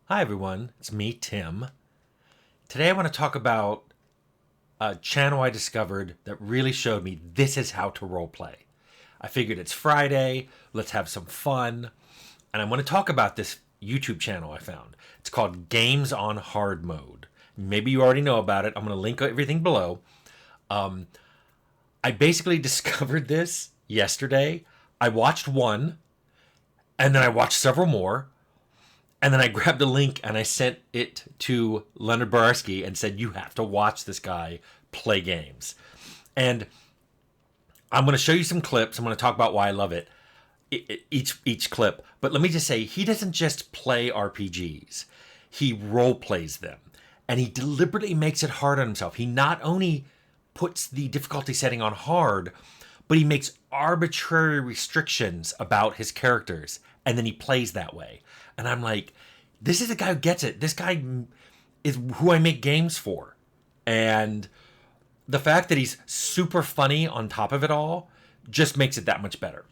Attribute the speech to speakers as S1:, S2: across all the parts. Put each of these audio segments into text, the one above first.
S1: Hi everyone, it's me, Tim. Today I want to talk about a channel I discovered that really showed me this is how to roleplay. I figured it's Friday, let's have some fun, and I want to talk about this YouTube channel I found. It's called Games on Hard Mode. Maybe you already know about it. I'm going to link everything below. I basically discovered this yesterday. I watched one, and then I watched several more. And then I grabbed a link and I sent it to Leonard Borarsky and said, you have to watch this guy play games. And I'm going to show you some clips. I'm going to talk about why I love it, each clip. But let me just say, he doesn't just play RPGs. He role plays them. And he deliberately makes it hard on himself. He not only puts the difficulty setting on hard, but he makes arbitrary restrictions about his characters. And then he plays that way. And I'm like, this is a guy who gets it. This guy is who I make games for. And the fact that he's super funny on top of it all just makes it that much better.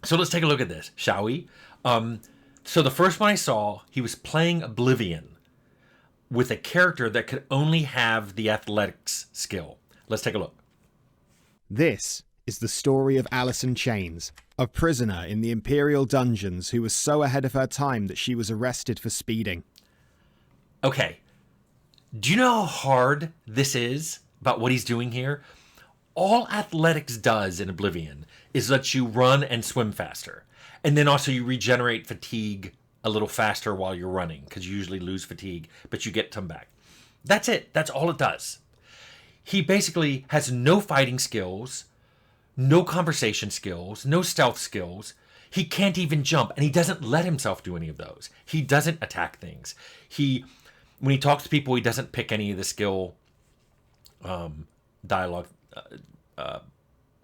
S1: So let's take a look at this, shall we? So the first one I saw, he was playing Oblivion with a character that could only have the athletics skill. Let's take a look.
S2: This is the story of Alison Chains, a prisoner in the Imperial dungeons who was so ahead of her time that she was arrested for speeding.
S1: Okay, do you know how hard this is about what he's doing here? All athletics does in Oblivion is let you run and swim faster. And then also you regenerate fatigue a little faster while you're running, because you usually lose fatigue, but you get some back. That's it. That's all it does. He basically has no fighting skills, no conversation skills, no stealth skills. He can't even jump, and he doesn't let himself do any of those. He doesn't attack things. When he talks to people, he doesn't pick any of the skill dialogue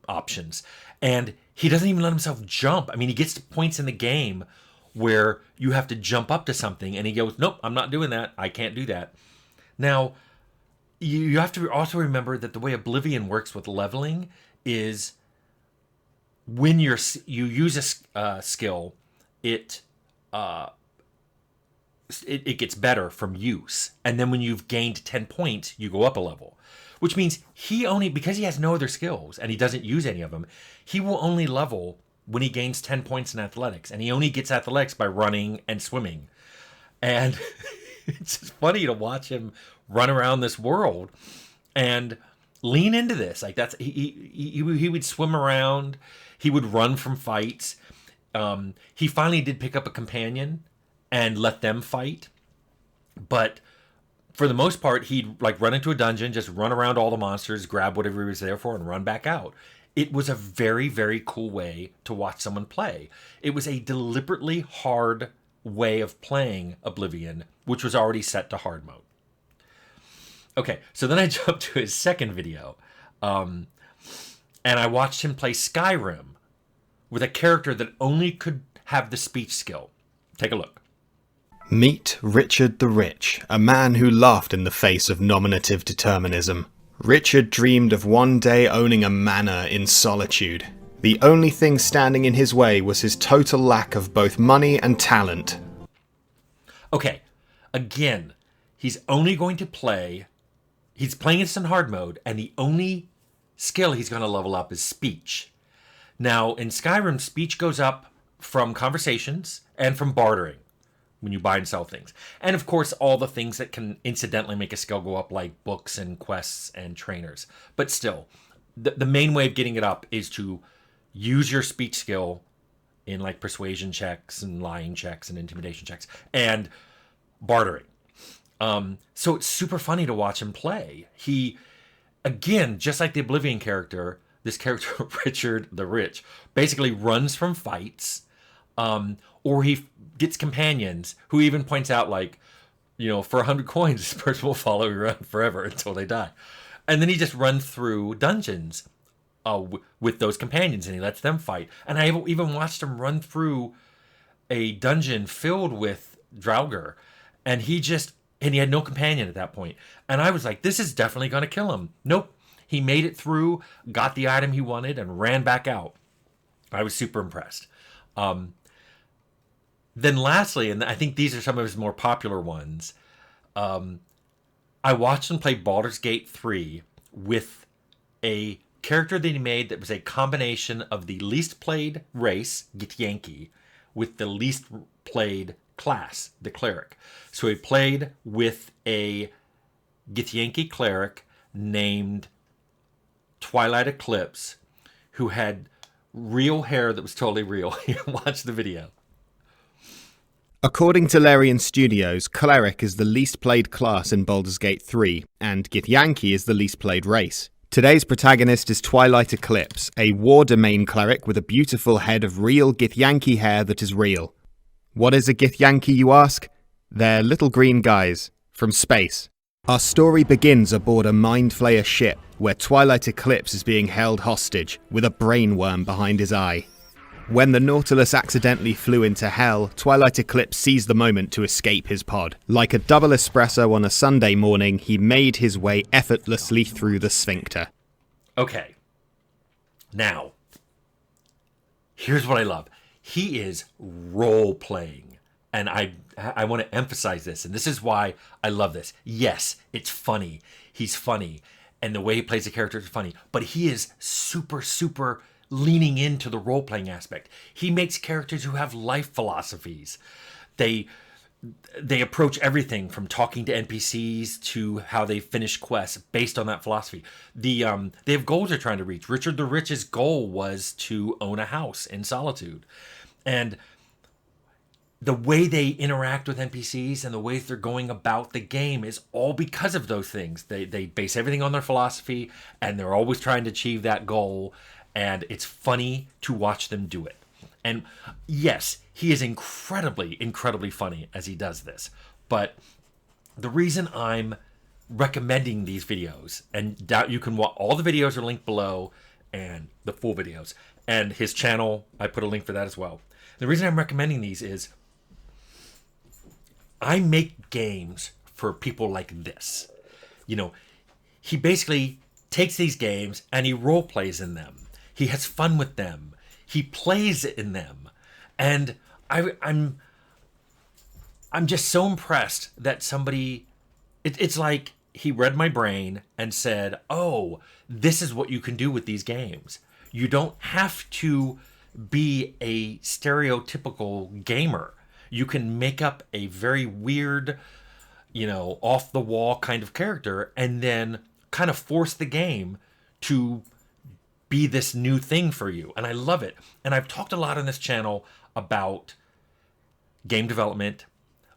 S1: options. And he doesn't even let himself jump. I mean, he gets to points in the game where you have to jump up to something, and he goes, nope, I'm not doing that. I can't do that. Now, you have to also remember that the way Oblivion works with leveling is when you use a skill, it gets better from use, and then when you've gained 10 points, you go up a level. Which means because he has no other skills and he doesn't use any of them, he will only level when he gains 10 points in athletics, and he only gets athletics by running and swimming. And it's just funny to watch him run around this world and lean into this. Like he would swim around, he would run from fights. He finally did pick up a companion and let them fight, but for the most part, he'd like run into a dungeon, just run around all the monsters, grab whatever he was there for, and run back out. It was a very, very cool way to watch someone play. It was a deliberately hard way of playing Oblivion, which was already set to hard mode. Okay, so then I jumped to his second video, and I watched him play Skyrim with a character that only could have the speech skill. Take a look.
S2: Meet Richard the Rich, a man who laughed in the face of nominative determinism. Richard dreamed of one day owning a manor in solitude. The only thing standing in his way was his total lack of both money and talent.
S1: Okay, again, he's only going to play... He's playing this in hard mode, and the only skill he's going to level up is speech. Now, in Skyrim, speech goes up from conversations and from bartering, when you buy and sell things. And of course, all the things that can incidentally make a skill go up, like books and quests and trainers. But still, the main way of getting it up is to use your speech skill in like persuasion checks and lying checks and intimidation checks and bartering. So it's super funny to watch him play. He, again, just like the Oblivion character, this character, Richard the Rich, basically runs from fights, or he gets companions who even points out, like, for 100 coins, this person will follow you around forever until they die. And then he just runs through dungeons with those companions, and he lets them fight. And I even watched him run through a dungeon filled with Draugr, and he had no companion at that point. And I was like, this is definitely going to kill him. Nope. He made it through, got the item he wanted, and ran back out. I was super impressed. Then lastly, and I think these are some of his more popular ones, I watched him play Baldur's Gate 3 with a character that he made that was a combination of the least played race, Githyanki, with the least played class, the cleric. So he played with a Githyanki cleric named Twilight Eclipse, who had real hair that was totally real. Watch the video.
S2: According to Larian Studios, Cleric is the least played class in Baldur's Gate 3, and Githyanki is the least played race. Today's protagonist is Twilight Eclipse, a war domain cleric with a beautiful head of real Githyanki hair that is real. What is a Githyanki, you ask? They're little green guys from space. Our story begins aboard a Mind Flayer ship, where Twilight Eclipse is being held hostage, with a brainworm behind his eye. When the Nautilus accidentally flew into hell, Twilight Eclipse seized the moment to escape his pod. Like a double espresso on a Sunday morning, he made his way effortlessly through the sphincter.
S1: Okay. Now, here's what I love. He is role-playing. And I want to emphasize this, and this is why I love this. Yes, it's funny. He's funny. And the way he plays the character is funny. But he is super, super leaning into the role-playing aspect. He makes characters who have life philosophies. They approach everything from talking to NPCs to how they finish quests based on that philosophy. They have goals they're trying to reach. Richard the Rich's goal was to own a house in solitude. And the way they interact with NPCs and the ways they're going about the game is all because of those things. They base everything on their philosophy, and they're always trying to achieve that goal. And it's funny to watch them do it. And yes, he is incredibly, incredibly funny as he does this. But the reason I'm recommending these videos, and you can watch, all the videos are linked below, and the full videos. And his channel, I put a link for that as well. The reason I'm recommending these is I make games for people like this. You know, he basically takes these games and he role plays in them. He has fun with them. He plays in them. And I'm just so impressed that somebody, it's like he read my brain and said, oh, this is what you can do with these games. You don't have to be a stereotypical gamer. You can make up a very weird, off the wall kind of character and then kind of force the game to be this new thing for you. And I love it. And I've talked a lot on this channel about game development.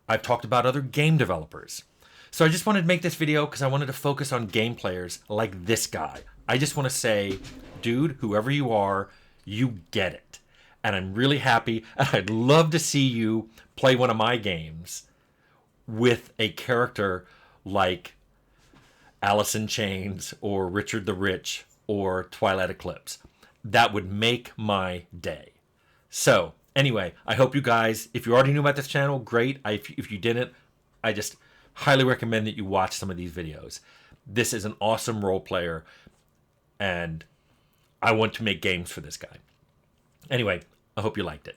S1: I've talked about other game developers. So I just wanted to make this video because I wanted to focus on game players like this guy. I just want to say, dude, whoever you are, you get it. And I'm really happy. And I'd love to see you play one of my games with a character like Alice in Chains or Richard the Rich or Twilight Eclipse. That would make my day. So anyway, I hope you guys, if you already knew about this channel, great. If you didn't, I just highly recommend that you watch some of these videos. This is an awesome role player, and I want to make games for this guy. Anyway, I hope you liked it.